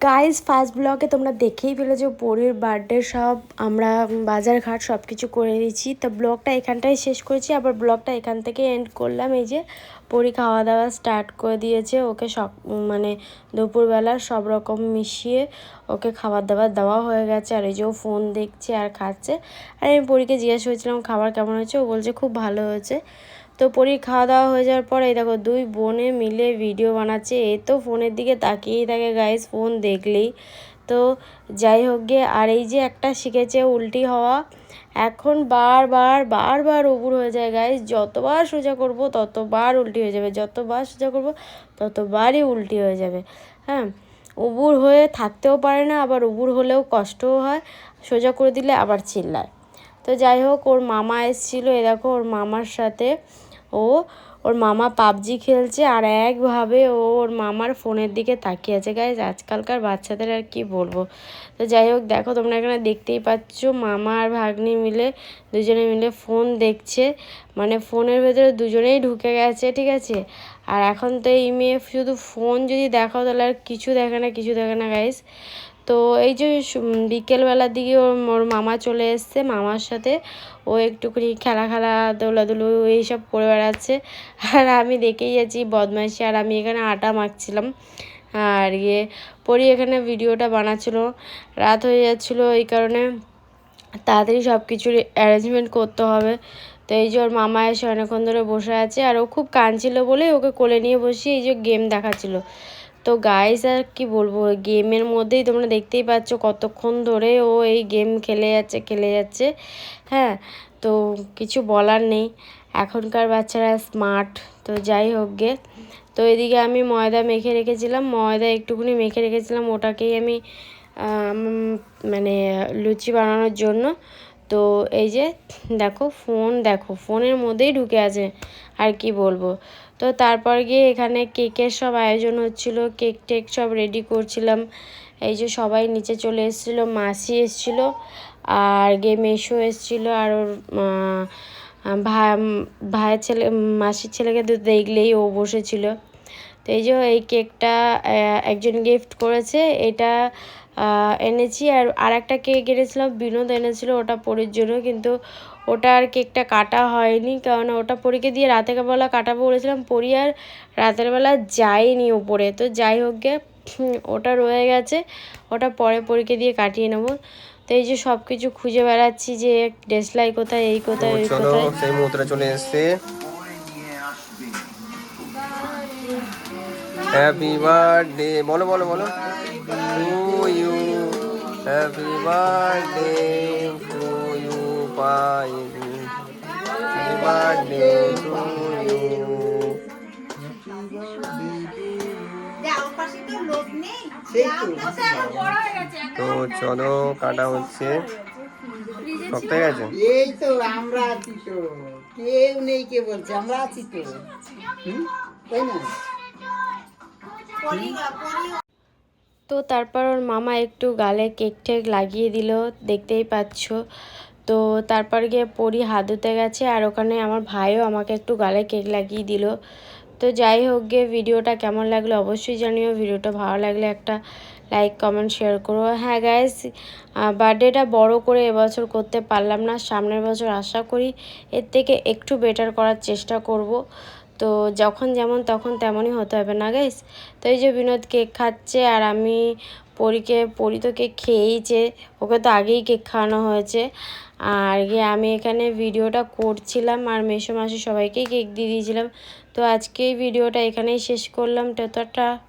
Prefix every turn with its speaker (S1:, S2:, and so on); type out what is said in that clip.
S1: Guys first ব্লগে তোমরা দেখেই ফেলেছো পরীর বার্থডে সব আমরা বাজার ঘাট সব কিছু করে দিয়েছি। তো ব্লগটা এখানটাই শেষ করেছি, আবার ব্লগটা এখান থেকে এন্ড করলাম। এই যে পরী খাওয়া দাওয়া স্টার্ট করে দিয়েছে, ওকে মানে দুপুরবেলা সব রকম মিশিয়ে ওকে খাবার দাবার দেওয়া হয়ে গেছে। আর এই যে ও ফোন দেখছে আর খাচ্ছে। আর আমি পরীকে জিজ্ঞেস করেছিলাম খাবার কেমন হয়েছে, ও বলছে খুব ভালো হয়েছে। তো পরীর খাওয়া দাওয়া হয়ে যাওয়ার পরে এই দেখো দুই বোনে মিলে ভিডিও বানাচ্ছে। এ তো ফোনের দিকে তাকিয়েই থাকে গাইস, ফোন দেখলেই। তো যাই হোক গে, আর এই যে একটা শিখেছে উল্টি হওয়া, এখন বারবার উবুর হয়ে যায় গাইস। যতবার সোজা করব ততবার উল্টি হয়ে যাবে, যতবার সোজা করব ততবারই উল্টি হয়ে যাবে। হ্যাঁ, উবুর হয়ে থাকতেও পারে না, আবার উবুর হলেও কষ্টও হয়, সোজা করে দিলে আবার চিল্লায়। তো যাই হোক, ওর মামা এসেছিলো, এ দেখো ওর মামার সাথে ওর মামা পাবজি খেলছে আর একভাবে ওর মামার ফোনের দিকে তাকিয়ে আছে। গাইজ আজকালকার বাচ্চাদের আর কি বলবো। তো যাই হোক, দেখো তোমরা এখানে দেখতেই পাচ্ছ মামা আর ভাগ্নি মিলে দুজনে মিলে ফোন দেখছে, মানে ফোনের ভেতরে দুজনেই ঢুকে গেছে, ঠিক আছে। আর এখন তো এই মেয়ে শুধু ফোন যদি দেখাও তাহলে আর কিছু দেখে না গাইজ। তো এই যে বিকেলবেলার দিকে ওর মামা চলে এসছে, মামার সাথে ও একটুখানি খেলা দৌলাদুলু এইসব করে বেড়াচ্ছে। আর আমি দেখেই যাচ্ছি বদমাইশি, আর আমি এখানে আটা মাখছিলাম। আর পরি এখানে ভিডিওটা বানাচ্ছিল, রাত হয়ে যাচ্ছিলো, এই কারণে তাড়াতাড়ি সব কিছুর অ্যারেঞ্জমেন্ট করতে হবে। তো এই যে ওর মামা এসে অনেকক্ষণ ধরে বসে আছে, আর ও খুব কাঁদছিল বলেই ওকে কোলে নিয়ে বসিয়ে এই যে গেম দেখাচ্ছিলো। তো গাইস আর কি বলবো, গেমের মধ্যেই তোমরা দেখতেই পাচ্ছ কতক্ষণ ধরে ও এই গেম খেলে যাচ্ছে। হ্যাঁ, তো কিছু বলার নেই, এখনকার বাচ্চারা স্মার্ট। তো যাই হোক গে, তো এদিকে আমি ময়দা একটুখানি মেখে রেখেছিলাম, ওটাকেই আমি মানে লুচি বানানোর জন্য। তো এই যে দেখো ফোনের মধ্যেই ঢুকে আছে, আর কি বলবো। তো তারপর গিয়ে এখানে কেকের সব আয়োজন হচ্ছিল, কেক টেক সব রেডি করছিলাম। এই যে সবাই নিচে চলে এসেছিলো, মাসি এসেছিলো, আর মেসো এসেছিলো, আর ওর ভাইয়ের ছেলে মাসির ছেলেকে তো দেখলেই ও বসেছিল। তো এই যে এই কেকটা একজন গিফট করেছে, এটা এনেছি। আর একটা কেক এনেছিলাম, বিনোদ এনেছিল, ওটা পরীর জন্য, কিন্তু ওটা আর কেকটা কাটা হয়নি, কারণ ওটা পরীকে দিয়ে রাতের বেলা কাটাবো বলেছিলাম, পরী আর রাতের বেলা যায়নি উপরে। তো যাই হোক গে, ওটা রয়ে গেছে, ওটা পরে পরীকে দিয়ে কাটিয়ে নেবো। তো এই যে সব কিছু খুঁজে বেড়াচ্ছি যে ডেসলাই কোথায়, এই কোথায়, ওই কোথায়।
S2: সেই মুহূর্তে চলে এসছে। হ্যাপি বার্থডে বলো to you, happy birthday to you Payel, happy birthday to you. তো চলো কাটা হচ্ছে, শক্ত হয়ে গেছে।
S3: এই তো আমরা আছি, তো কেউ নেই, কে বলছে আমরা আছি তো, তাই না?
S1: তো তারপর ওর মামা একটু গালে কেক টেক লাগিয়ে দিল, দেখতেই পাচ্ছ। তো তারপর গিয়ে পরি হাত ধুতে গেছে, আর ওখানে আমার ভাইও আমাকে একটু গালে কেক লাগিয়ে দিল। তো যাই হোক গিয়ে, ভিডিওটা কেমন লাগলো অবশ্যই জানিও। ভিডিওটা ভালো লাগলে একটা লাইক কমেন্ট শেয়ার করো। হ্যাঁ গাইস, বার্থডেটা বড় করে এবছর করতে পারলাম না, সামনের বছর আশা করি এর থেকে একটু বেটার করার চেষ্টা করব। তো যখন যেমন তখন তেমনই হতে হবে না গাইস। তো এই যে বিনোদ কেক খাচ্ছে, আর আমি পরি তো কেক খেয়েইছে, ওকে তো আগেই কেক খাওয়ানো হয়েছে। আর আমি এখানে ভিডিওটা করছিলাম, আর মেসো মাসি সবাইকেই কেক দিয়ে দিয়েছিলাম। তো আজকে এই ভিডিওটা এখানেই শেষ করলাম। টাটা।